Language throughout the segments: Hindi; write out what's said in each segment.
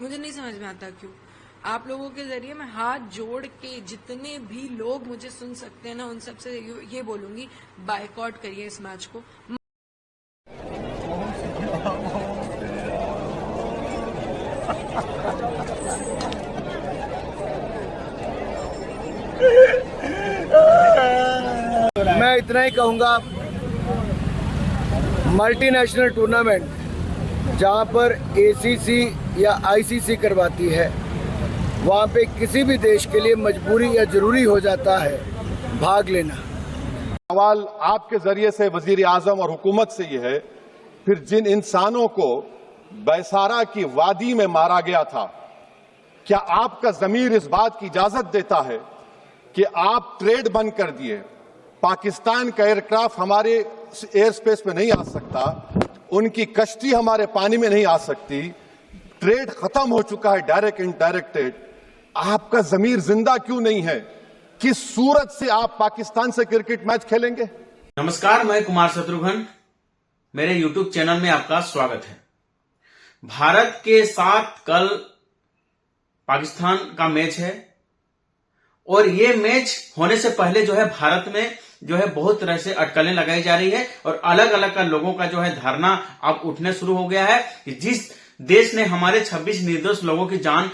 मुझे नहीं समझ में आता क्यों। आप लोगों के जरिए मैं हाथ जोड़ के जितने भी लोग मुझे सुन सकते हैं ना, उन सबसे ये बोलूंगी, बायकॉट करिए इस मैच को। मैं इतना ही कहूँगा, मल्टीनेशनल टूर्नामेंट जहाँ पर ACC या ICC करवाती है, वहाँ पे किसी भी देश के लिए मजबूरी या जरूरी हो जाता है भाग लेना। सवाल आपके जरिए से वजीर आजम और हुकूमत से ये है, फिर जिन इंसानों को बैसारा की वादी में मारा गया था, क्या आपका जमीर इस बात की इजाजत देता है कि आप ट्रेड बंद कर दिए, पाकिस्तान का एयरक्राफ्ट हमारे एयर स्पेस में नहीं आ सकता, उनकी कश्ती हमारे पानी में नहीं आ सकती, ट्रेड खत्म हो चुका है डायरेक्ट इनडायरेक्टेड, आपका जमीर जिंदा क्यों नहीं है? किस सूरत से आप पाकिस्तान से क्रिकेट मैच खेलेंगे? नमस्कार, मैं कुमार शत्रुघ्न, मेरे YouTube चैनल में आपका स्वागत है। भारत के साथ कल पाकिस्तान का मैच है और ये मैच होने से पहले जो है भारत में जो है बहुत तरह से अटकलें लगाई जा रही है और अलग अलग का लोगों का जो है धरना अब उठने शुरू हो गया है कि जिस देश ने हमारे 26 निर्दोष लोगों की जान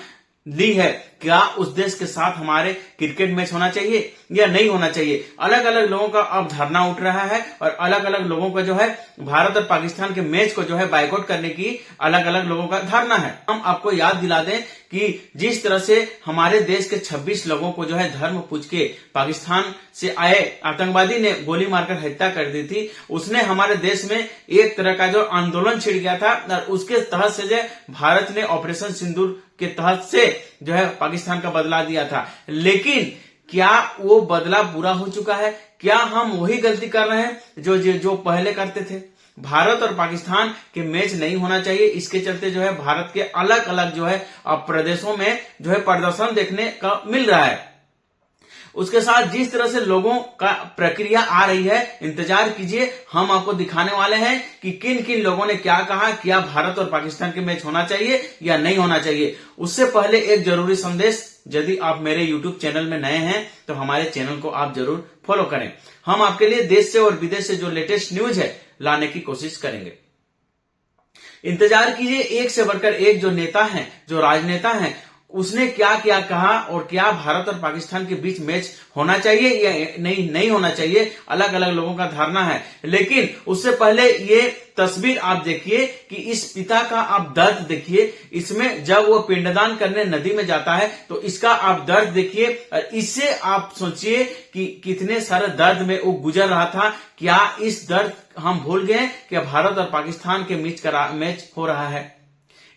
ली है, क्या उस देश के साथ हमारे क्रिकेट मैच होना चाहिए या नहीं होना चाहिए। अलग अलग लोगों का अब धरना उठ रहा है और अलग अलग लोगों का जो है भारत और पाकिस्तान के मैच को जो है बायकॉट करने की अलग अलग लोगों का धरना है। हम आपको याद दिला दें कि जिस तरह से हमारे देश के 26 लोगों को जो है धर्म पूछ के पाकिस्तान से आए आतंकवादी ने गोली मारकर हत्या कर दी थी, उसने हमारे देश में एक तरह का जो आंदोलन छिड़ गया था और उसके तहत से जो भारत ने ऑपरेशन सिंदूर के तहत से जो है पाकिस्तान का बदला दिया था। लेकिन क्या वो बदला बुरा हो चुका है? क्या हम वही गलती कर रहे हैं जो पहले करते थे? भारत और पाकिस्तान के मैच नहीं होना चाहिए, इसके चलते जो है भारत के अलग अलग जो है प्रदेशों में जो है प्रदर्शन देखने का मिल रहा है। उसके साथ जिस तरह से लोगों का प्रक्रिया आ रही है, इंतजार कीजिए, हम आपको दिखाने वाले हैं कि किन किन लोगों ने क्या कहा, क्या भारत और पाकिस्तान के मैच होना चाहिए या नहीं होना चाहिए। उससे पहले एक जरूरी संदेश, यदि आप मेरे YouTube चैनल में नए हैं तो हमारे चैनल को आप जरूर फॉलो करें। हम आपके लिए देश से और विदेश से जो लेटेस्ट न्यूज है लाने की कोशिश करेंगे। इंतजार कीजिए, एक से बढ़कर एक जो नेता हैं, जो राजनेता हैं, उसने क्या क्या कहा और क्या भारत और पाकिस्तान के बीच मैच होना चाहिए या नहीं होना चाहिए। अलग अलग लोगों का धारणा है, लेकिन उससे पहले ये तस्वीर आप देखिए कि इस पिता का आप दर्द देखिए। इसमें जब वो पिंडदान करने नदी में जाता है तो इसका आप दर्द देखिए और इससे आप सोचिए कि कितने सारे दर्द में वो गुजर रहा था। क्या इस दर्द हम भूल गए कि भारत और पाकिस्तान के बीच का मैच हो रहा है?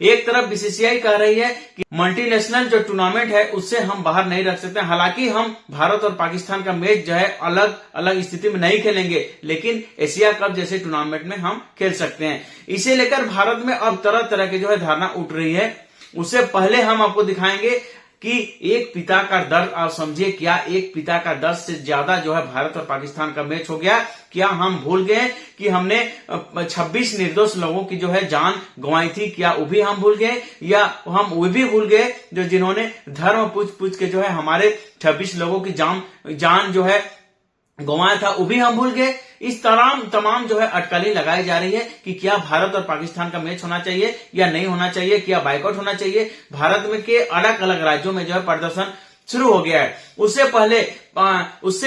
एक तरफ BCCI कह रही है कि मल्टीनेशनल जो टूर्नामेंट है उससे हम बाहर नहीं रख सकते। हालांकि हम भारत और पाकिस्तान का मैच जो है अलग अलग स्थिति में नहीं खेलेंगे, लेकिन एशिया कप जैसे टूर्नामेंट में हम खेल सकते हैं। इसे लेकर भारत में अब तरह तरह की जो है धारणा उठ रही है। उससे पहले हम आपको दिखाएंगे कि एक पिता का दर्द आप समझिए। क्या एक पिता का दर्द से ज्यादा जो है भारत और पाकिस्तान का मैच हो गया? क्या हम भूल गए कि हमने 26 निर्दोष लोगों की जो है जान गंवाई थी? क्या वो भी हम भूल गए? या हम वो भी भूल गए जिन्होंने धर्म पूछ के जो है हमारे 26 लोगों की जान जो है गंवाया था, वो भी हम भूल गए? इस तमाम जो है अटकलें लगाई जा रही है कि क्या भारत और पाकिस्तान का मैच होना चाहिए या नहीं होना चाहिए, क्या बायकॉट होना चाहिए। भारत में के अलग अलग राज्यों में जो है प्रदर्शन शुरू हो गया है। उससे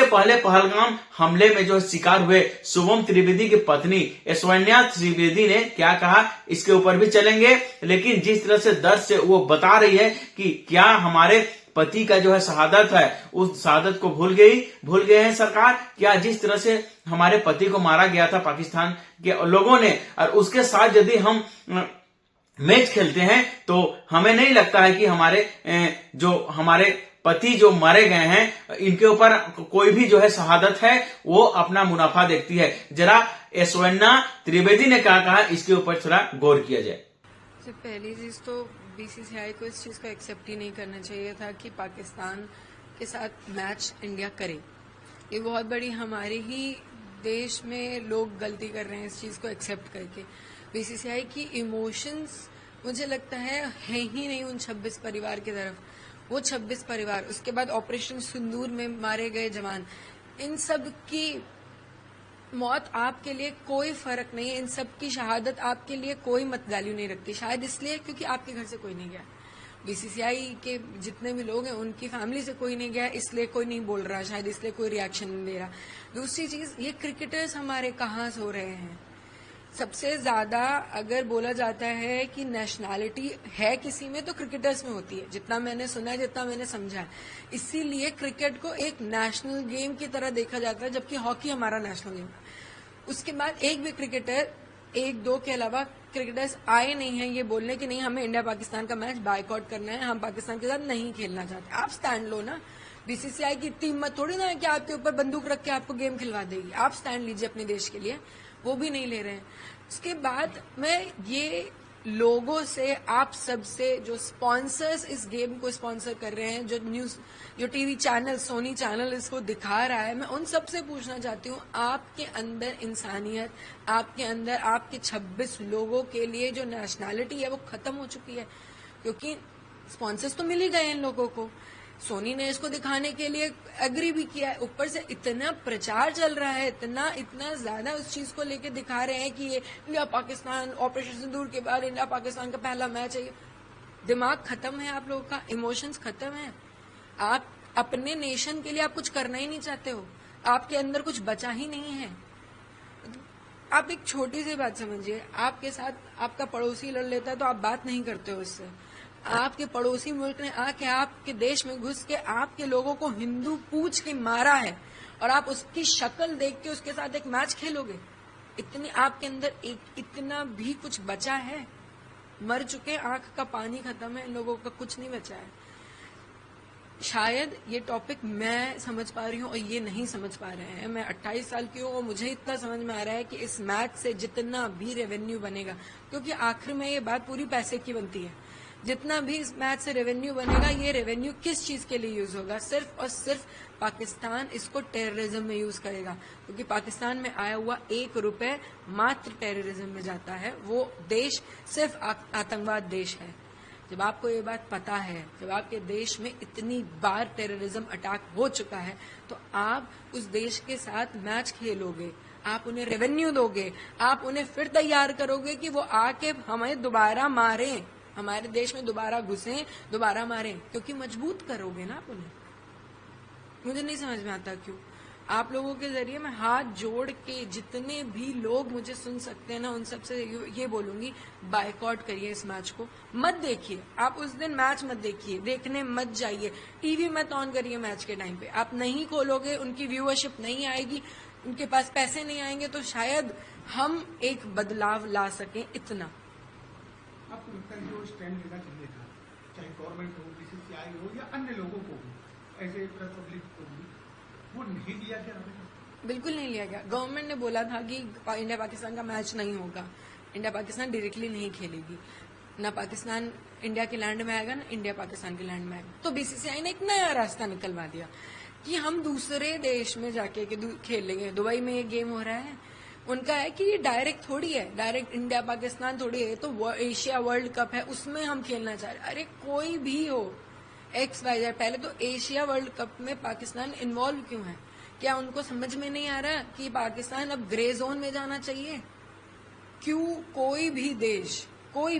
पहले पहलगाम हमले में जो शिकार हुए शुभम त्रिवेदी की पत्नी ऐश्वर्या त्रिवेदी ने क्या कहा, इसके ऊपर भी चलेंगे। लेकिन जिस तरह से दर्द से वो बता रही है कि क्या हमारे पति का जो है शहादत है, उस शहादत को भूल गए हैं सरकार। क्या जिस तरह से हमारे पति को मारा गया था पाकिस्तान के लोगों ने, और उसके साथ यदि हम मैच खेलते हैं तो हमें नहीं लगता है कि हमारे पति जो मारे गए हैं इनके ऊपर कोई भी जो है शहादत है वो अपना मुनाफा देखती है। जरा ऐश्वर्या त्रिवेदी ने क्या कहा, इसके ऊपर थोड़ा गौर किया जाए। पहली चीज तो BCCI को इस चीज को एक्सेप्ट ही नहीं करना चाहिए था कि पाकिस्तान के साथ मैच इंडिया करे। ये बहुत बड़ी हमारे ही देश में लोग गलती कर रहे हैं इस चीज को एक्सेप्ट करके। BCCI की इमोशंस मुझे लगता है ही नहीं उन 26 परिवार की तरफ, वो 26 परिवार, उसके बाद ऑपरेशन सिंदूर में मारे गए जवान, इन सब की मौत आपके लिए कोई फर्क नहीं है, इन सब की शहादत आपके लिए कोई मत वैल्यू नहीं रखती। शायद इसलिए क्योंकि आपके घर से कोई नहीं गया, बीसीसीआई के जितने भी लोग हैं उनकी फैमिली से कोई नहीं गया, इसलिए कोई नहीं बोल रहा, शायद इसलिए कोई रिएक्शन नहीं दे रहा। दूसरी चीज, ये क्रिकेटर्स हमारे कहाँ सो रहे हैं? सबसे ज्यादा अगर बोला जाता है कि नेशनैलिटी है किसी में तो क्रिकेटर्स में होती है, जितना मैंने सुना है, जितना मैंने समझा है। इसीलिए क्रिकेट को एक नेशनल गेम की तरह देखा जाता है, जबकि हॉकी हमारा नेशनल गेम है। उसके बाद एक भी क्रिकेटर, एक दो के अलावा क्रिकेटर्स आए नहीं हैं ये बोलने कि नहीं हमें इंडिया पाकिस्तान का मैच बायकॉट करना है, हम पाकिस्तान के साथ नहीं खेलना चाहते। आप स्टैंड लो ना, बीसीसीआई की इतनी हिम्मत थोड़ी ना है कि आपके ऊपर बंदूक रख के आपको गेम खिलवा देगी। आप स्टैंड लीजिए अपने देश के लिए, वो भी नहीं ले रहे हैं। उसके बाद मैं ये लोगों से, आप सबसे, जो स्पॉन्सर्स इस गेम को स्पॉन्सर कर रहे हैं, जो न्यूज, जो टीवी चैनल, सोनी चैनल इसको दिखा रहा है, मैं उन सब से पूछना चाहती हूँ, आपके अंदर इंसानियत, आपके अंदर आपके 26 लोगों के लिए जो नेशनैलिटी है वो खत्म हो चुकी है। क्योंकि स्पॉन्सर्स तो मिल ही गए इन लोगों को, सोनी ने इसको दिखाने के लिए एग्री भी किया है, ऊपर से इतना प्रचार चल रहा है, इतना ज्यादा उस चीज को लेके दिखा रहे हैं कि ये इंडिया पाकिस्तान, ऑपरेशन सिंदूर के बाद इंडिया पाकिस्तान का पहला मैच है। दिमाग खत्म है आप लोगों का, इमोशंस खत्म है। आप अपने नेशन के लिए आप कुछ करना ही नहीं चाहते हो, आपके अंदर कुछ बचा ही नहीं है। आप एक छोटी सी बात समझिए, आपके साथ आपका पड़ोसी लड़ लेता है तो आप बात नहीं करते हो उससे। आपके पड़ोसी मुल्क ने आके आपके देश में घुस के आपके लोगों को हिंदू पूछ के मारा है और आप उसकी शक्ल देख के उसके साथ एक मैच खेलोगे? इतनी आपके अंदर इतना भी कुछ बचा है? मर चुके, आंख का पानी खत्म है, इन लोगों का कुछ नहीं बचा है। शायद ये टॉपिक मैं समझ पा रही हूँ और ये नहीं समझ पा रहे हैं। मैं 28 साल की हूँ और मुझे इतना समझ में आ रहा है कि इस मैच से जितना भी रेवेन्यू बनेगा, क्योंकि आखिर में ये बात पूरी पैसे की बनती है, जितना भी इस मैच से रेवेन्यू बनेगा, ये रेवेन्यू किस चीज के लिए यूज होगा? सिर्फ और सिर्फ पाकिस्तान इसको टेररिज्म में यूज करेगा, क्योंकि पाकिस्तान में आया हुआ 1 रुपए मात्र टेररिज्म में जाता है। वो देश सिर्फ आतंकवाद देश है। जब आपको ये बात पता है, जब आपके देश में इतनी बार टेररिज्म अटैक हो चुका है, तो आप उस देश के साथ मैच खेलोगे, आप उन्हें रेवेन्यू दोगे, आप उन्हें फिर तैयार करोगे कि वो आके हमें दोबारा मारें, हमारे देश में दोबारा घुसें, दोबारा मारें, क्योंकि मजबूत करोगे ना आप उन्हें। मुझे नहीं समझ में आता क्यों। आप लोगों के जरिए मैं हाथ जोड़ के, जितने भी लोग मुझे सुन सकते हैं ना, उन सबसे ये बोलूंगी, बायकॉट करिए इस मैच को, मत देखिए। आप उस दिन मैच मत देखिए, देखने मत जाइए, टीवी मत ऑन करिए मैच के टाइम पे। आप नहीं खोलोगे, उनकी व्यूअरशिप नहीं आएगी, उनके पास पैसे नहीं आएंगे, तो शायद हम एक बदलाव ला सकें। इतना आपको लगता है जो स्टैंड लेना चाहिए था, चाहे गवर्नमेंट हो, बीसीसीआई हो या अन्य लोगों को हो, ऐसे पब्लिक को भी, वो नहीं लिया गया? बिल्कुल नहीं लिया गया। गवर्नमेंट ने बोला था कि इंडिया पाकिस्तान का मैच नहीं होगा, इंडिया पाकिस्तान डायरेक्टली नहीं खेलेगी, ना पाकिस्तान इंडिया के लैंड में आएगा, ना इंडिया पाकिस्तान के लैंड में आएगा। तो बीसीसीआई ने एक नया रास्ता निकलवा दिया कि हम दूसरे देश में जाके खेल लेंगे। दुबई में ये गेम हो रहा है, उनका है कि ये डायरेक्ट थोड़ी है, डायरेक्ट इंडिया पाकिस्तान थोड़ी है, तो एशिया वर्ल्ड कप है, उसमें हम खेलना चाह रहे हैं। अरे कोई भी हो, XYZ, पहले तो एशिया वर्ल्ड कप में पाकिस्तान इन्वॉल्व क्यों है? क्या उनको समझ में नहीं आ रहा कि पाकिस्तान अब ग्रे जोन में जाना चाहिए? क्यों कोई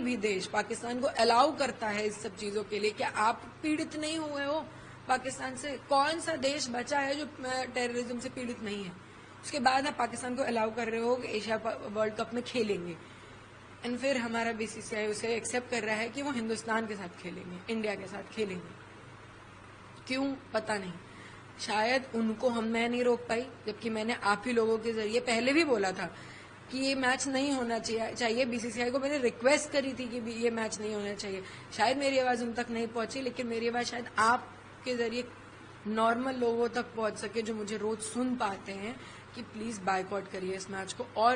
भी देश पाकिस्तान को अलाउ करता है इस सब चीजों के लिए? क्या आप पीड़ित नहीं हुए हो पाकिस्तान से? कौन सा देश बचा है जो टेररिज्म से पीड़ित नहीं है? उसके बाद आप पाकिस्तान को अलाउ कर रहे हो कि एशिया वर्ल्ड कप में खेलेंगे, एंड फिर हमारा बीसीसीआई उसे एक्सेप्ट कर रहा है कि वो हिंदुस्तान के साथ खेलेंगे, इंडिया के साथ खेलेंगे। क्यों? पता नहीं। शायद उनको मैं नहीं रोक पाई, जबकि मैंने आप ही लोगों के जरिए पहले भी बोला था कि ये मैच नहीं होना चाहिए। बीसीसीआई को मैंने रिक्वेस्ट करी थी कि ये मैच नहीं होना चाहिए। शायद मेरी आवाज उन तक नहीं पहुंची, लेकिन मेरी आवाज शायद आपके जरिए नॉर्मल लोगों तक पहुंच सके, जो मुझे रोज सुन पाते हैं, कि प्लीज बायकॉट करिए इस मैच को। और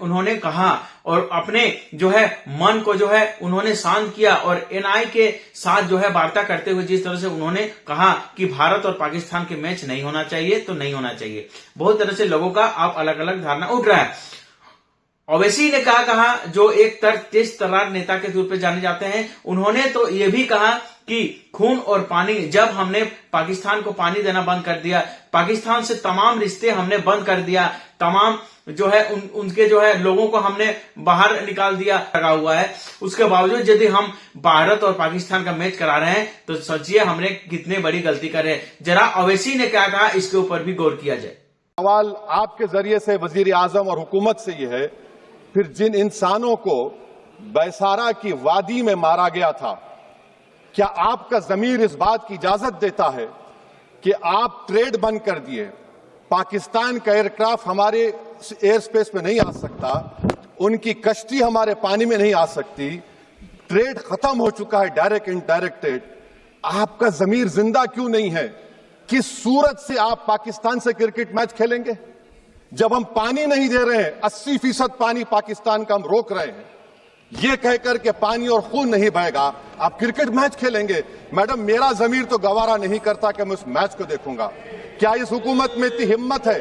उन्होंने कहा और अपने जो है मन को जो है उन्होंने शांत किया, और एनआई के साथ जो है वार्ता करते हुए जिस तरह से उन्होंने कहा कि भारत और पाकिस्तान के मैच नहीं होना चाहिए तो नहीं होना चाहिए। बहुत तरह से लोगों का आप अलग अलग धारणा उठ रहा है। ओवैसी ने कहा जो एक तेज तर्रार नेता के तौर पे जाने जाते हैं, उन्होंने तो ये भी कहा कि खून और पानी, जब हमने पाकिस्तान को पानी देना बंद कर दिया, पाकिस्तान से तमाम रिश्ते हमने बंद कर दिया, तमाम जो है उनके जो है लोगों को हमने बाहर निकाल दिया, लगा हुआ है, उसके बावजूद यदि हम भारत और पाकिस्तान का मैच करा रहे हैं तो सोचिए हमने कितनी बड़ी गलती कर रहे हैं। जरा ओवैसी ने क्या कहा, इसके ऊपर भी गौर किया जाए। सवाल आपके जरिए से वजीर आजम और हुकूमत से यह है, फिर जिन इंसानों को बैसारा की वादी में मारा गया था, क्या आपका जमीर इस बात की इजाजत देता है कि आप ट्रेड बंद कर दिए, पाकिस्तान का एयरक्राफ्ट हमारे एयर स्पेस में नहीं आ सकता, उनकी कश्ती हमारे पानी में नहीं आ सकती, ट्रेड खत्म हो चुका है डायरेक्ट इनडायरेक्टेड, आपका जमीर जिंदा क्यों नहीं है? किस सूरत से आप पाकिस्तान से क्रिकेट मैच खेलेंगे जब हम पानी नहीं दे रहे हैं? 80% पानी पाकिस्तान का हम रोक रहे हैं, ये कहकर के पानी और खून नहीं बहेगा, आप क्रिकेट मैच खेलेंगे? मैडम, मेरा जमीर तो गवारा नहीं करता कि मैं उस मैच को देखूंगा। क्या इस हुकूमत में इतनी हिम्मत है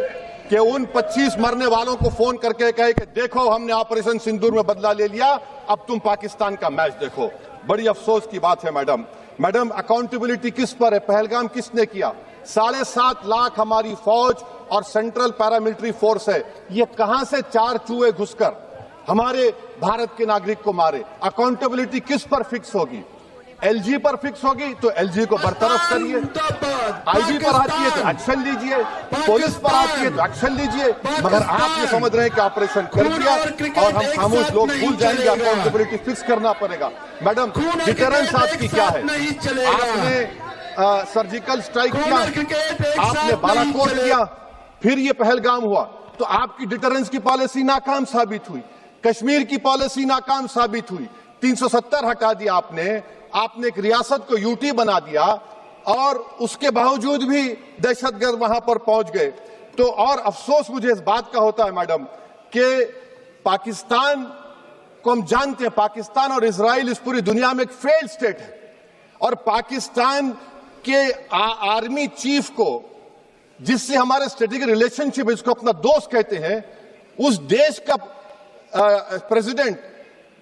कि उन 25 मरने वालों को फोन करके कहे कि देखो हमने ऑपरेशन सिंदूर में बदला ले लिया, अब तुम पाकिस्तान का मैच देखो? बड़ी अफसोस की बात है मैडम, अकाउंटेबिलिटी किस पर है? पहलगाम किसने किया? 7.5 लाख हमारी फौज और सेंट्रल पैरामिलिट्री फोर्स है, ये कहां से 4 चूहे घुसकर हमारे भारत के नागरिक को मारे? अकाउंटेबिलिटी किस पर फिक्स होगी? एलजी पर फिक्स होगी तो एलजी को बरतरफ करिए, आईजी पर आती है तो एक्शन लीजिए, पुलिस पर आती है तो एक्शन लीजिए, मगर आप ये समझ रहे हैं कि ऑपरेशन कर दिया और हम खामोश लोग भूल जाएंगे। अकाउंटेबिलिटी फिक्स करना पड़ेगा। मैडम, डिटरेंस आपकी क्या है? आपने सर्जिकल स्ट्राइक किया, आपने बालाकोट किया, फिर ये पहलगाम हुआ, तो आपकी डिटरेंस की पॉलिसी नाकाम साबित हुई, कश्मीर की पॉलिसी नाकाम साबित हुई, 370 हटा दिया आपने एक रियासत को यूटी बना दिया और उसके बावजूद भी दहशतगर्द वहां पर पहुंच गए। तो और अफसोस मुझे इस बात का होता है मैडम कि पाकिस्तान को हम जानते हैं, पाकिस्तान और इजराइल इस पूरी दुनिया में एक फेल्ड स्टेट है, और पाकिस्तान के आर्मी चीफ को, जिससे हमारे स्ट्रेटेजिक रिलेशनशिप, इसको अपना दोस्त कहते हैं, उस देश का प्रेसिडेंट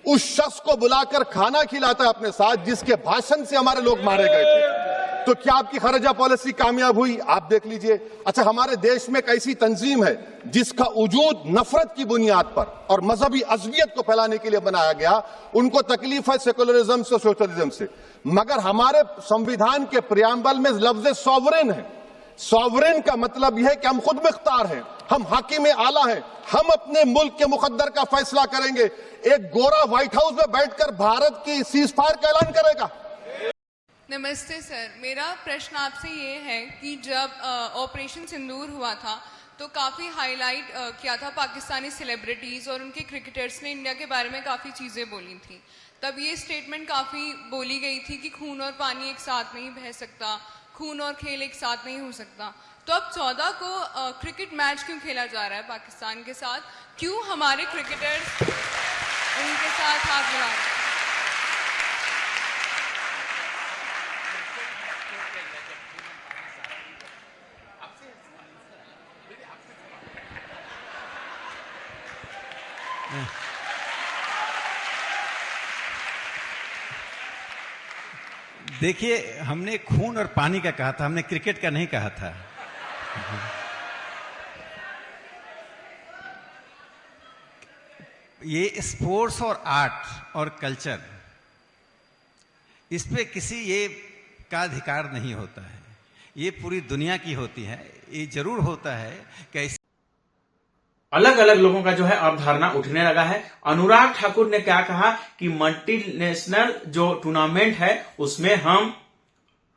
उस शख्स को बुलाकर खाना खिलाता है अपने साथ जिसके भाषण से हमारे लोग मारे गए थे। तो क्या आपकी खर्जा पॉलिसी कामयाब हुई? आप देख लीजिए। अच्छा, हमारे देश में एक ऐसी तंजीम है जिसका वजूद नफरत की बुनियाद पर और मजहबी अज़बियत को फैलाने के लिए बनाया गया, उनको तकलीफ है सेकुलरिज्म से, सोशलिज्म से, मगर हमारे संविधान के प्रियम्बल में लफ्ज सॉवरेन है। सॉवरेन का मतलब यह है कि हम खुद मुख्तार हैं, हम हाकिम आला हैं, हम अपने मुल्क के मुकद्दर का फैसला करेंगे। एक गोरा व्हाइट हाउस में बैठकर भारत की सीज़फायर का ऐलान करेगा? नमस्ते सर, मेरा प्रश्न आपसे ये है कि जब ऑपरेशन सिंदूर हुआ था तो काफ़ी हाईलाइट किया था पाकिस्तानी सेलिब्रिटीज़ और उनके क्रिकेटर्स ने इंडिया के बारे में काफ़ी चीज़ें बोली थी। तब ये स्टेटमेंट काफ़ी बोली गई थी कि खून और पानी एक साथ नहीं बह सकता, खून और खेल एक साथ नहीं हो सकता। तो अब 14 को क्रिकेट मैच क्यों खेला जा रहा है पाकिस्तान के साथ? क्यों हमारे क्रिकेटर्स उनके साथ हाथ मिला रहे हैं? देखिए, हमने खून और पानी का कहा था, हमने क्रिकेट का नहीं कहा था। ये स्पोर्ट्स और आर्ट और कल्चर, इस पे किसी ये का अधिकार नहीं होता है, ये पूरी दुनिया की होती है। ये जरूर होता है कि अलग अलग लोगों का जो है अवधारणा उठने लगा है। अनुराग ठाकुर ने क्या कहा कि मल्टीनेशनल जो टूर्नामेंट है उसमें हम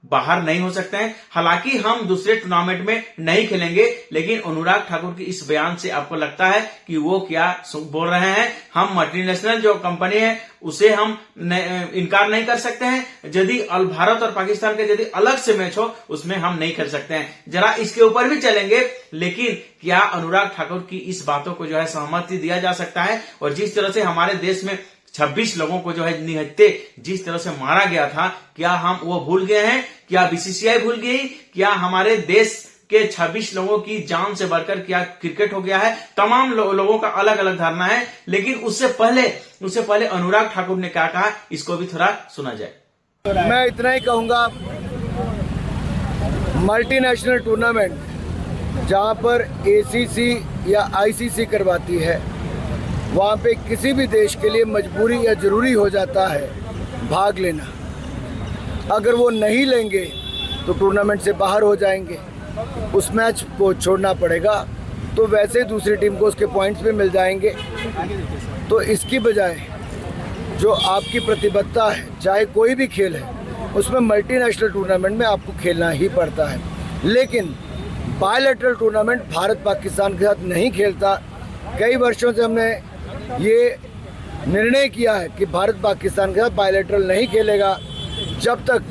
बाहर नहीं हो सकते हैं, हालांकि हम दूसरे टूर्नामेंट में नहीं खेलेंगे। लेकिन अनुराग ठाकुर की इस बयान से आपको लगता है कि वो क्या बोल रहे हैं? हम मल्टीनेशनल जो कंपनी है उसे हम इनकार नहीं कर सकते हैं, यदि भारत और पाकिस्तान के यदि अलग से मैच हो उसमें हम नहीं खेल सकते हैं। जरा इसके ऊपर भी चलेंगे, लेकिन क्या अनुराग ठाकुर की इस बातों को जो है सहमति दिया जा सकता है? और जिस तरह से हमारे देश में 26 लोगों को जो है निहत्थे जिस तरह से मारा गया था, क्या हम वो भूल गए हैं? क्या बीसीसीआई भूल गई? क्या हमारे देश के 26 लोगों की जान से बढ़कर क्या क्रिकेट हो गया है। तमाम लोगों का अलग अलग धारणा है, लेकिन उससे पहले अनुराग ठाकुर ने क्या कहा, इसको भी थोड़ा सुना जाए। मैं इतना ही कहूंगा, मल्टीनेशनल टूर्नामेंट जहां पर एसीसी या आईसीसी करवाती है, वहां पे किसी भी देश के लिए मजबूरी या जरूरी हो जाता है भाग लेना। अगर वो नहीं लेंगे तो टूर्नामेंट से बाहर हो जाएंगे, उस मैच को छोड़ना पड़ेगा, तो वैसे दूसरी टीम को उसके पॉइंट्स भी मिल जाएंगे। तो इसकी बजाय जो आपकी प्रतिबद्धता है, चाहे कोई भी खेल है, उसमें मल्टीनेशनल टूर्नामेंट में आपको खेलना ही पड़ता है। लेकिन बायलैटरल टूर्नामेंट भारत पाकिस्तान के साथ नहीं खेलता। कई वर्षों से हमने ये निर्णय किया है कि भारत पाकिस्तान के साथ बायलैटरल नहीं खेलेगा जब तक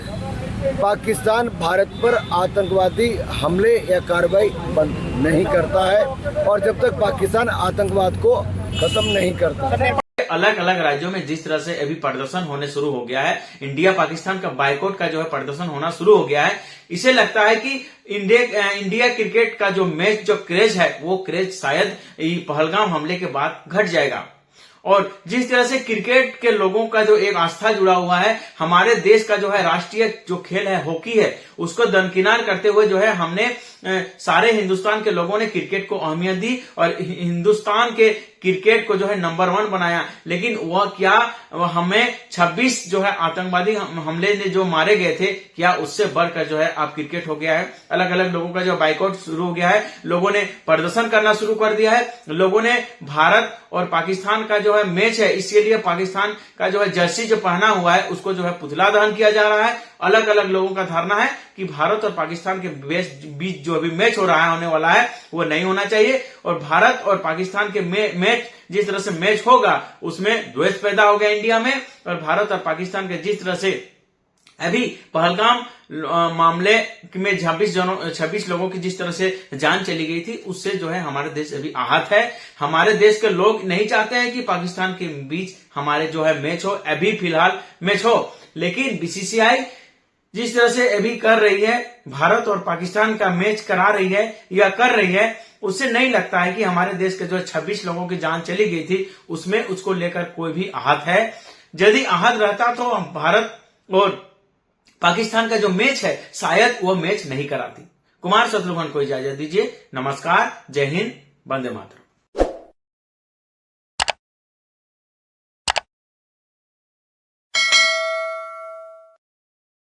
पाकिस्तान भारत पर आतंकवादी हमले या कार्रवाई बंद नहीं करता है और जब तक पाकिस्तान आतंकवाद को खत्म नहीं करता। अलग अलग राज्यों में जिस तरह से अभी प्रदर्शन होने शुरू हो गया है, इंडिया पाकिस्तान का बायकॉट का जो है प्रदर्शन होना शुरू हो गया है, इसे लगता है कि इंडिया क्रिकेट का जो मैच, जो क्रेज है, वो क्रेज शायद पहलगाम हमले के बाद घट जाएगा। और जिस तरह से क्रिकेट के लोगों का जो एक आस्था जुड़ा हुआ है, हमारे देश का जो है राष्ट्रीय जो खेल है हॉकी है, उसको दरकिनार करते हुए जो है हमने सारे हिंदुस्तान के लोगों ने क्रिकेट को अहमियत दी और हिंदुस्तान के क्रिकेट को जो है नंबर 1 बनाया। लेकिन वह क्या, हमें 26 जो है आतंकवादी हमले ने जो मारे गए थे, क्या उससे बढ़कर जो है अब क्रिकेट हो गया है। अलग अलग लोगों का जो बाइकआउट शुरू हो गया है, लोगों ने प्रदर्शन करना शुरू कर दिया है, लोगों ने भारत और पाकिस्तान का जो है मैच है, इसके लिए पाकिस्तान का जो है जर्सी जो पहना हुआ है उसको जो है पुतला दहन किया जा रहा है। अलग अलग लोगों का धारणा है कि भारत और पाकिस्तान के बीच जो अभी मैच हो रहा है, होने वाला है, वो नहीं होना चाहिए। और भारत और पाकिस्तान के मैच, जिस तरह से मैच होगा उसमें द्वेष पैदा हो गया इंडिया में। और भारत और पाकिस्तान के जिस तरह से अभी पहलगाम मामले में 26 लोगों की जिस तरह से जान चली गई थी, उससे जो है हमारे देश अभी आहत है। हमारे देश के लोग नहीं चाहते हैं कि पाकिस्तान के बीच हमारे जो है मैच हो, अभी फिलहाल मैच हो। लेकिन बीसीसीआई जिस तरह से अभी कर रही है, भारत और पाकिस्तान का मैच करा रही है या कर रही है, उससे नहीं लगता है कि हमारे देश के जो 26 लोगों की जान चली गई थी उसमें उसको लेकर कोई भी आहत है। यदि आहत रहता तो भारत और पाकिस्तान का जो मैच है शायद वो मैच नहीं कराती। कुमार शत्रुघ्न को इजाजत दीजिए। नमस्कार, जय हिंद, वंदे मातरम।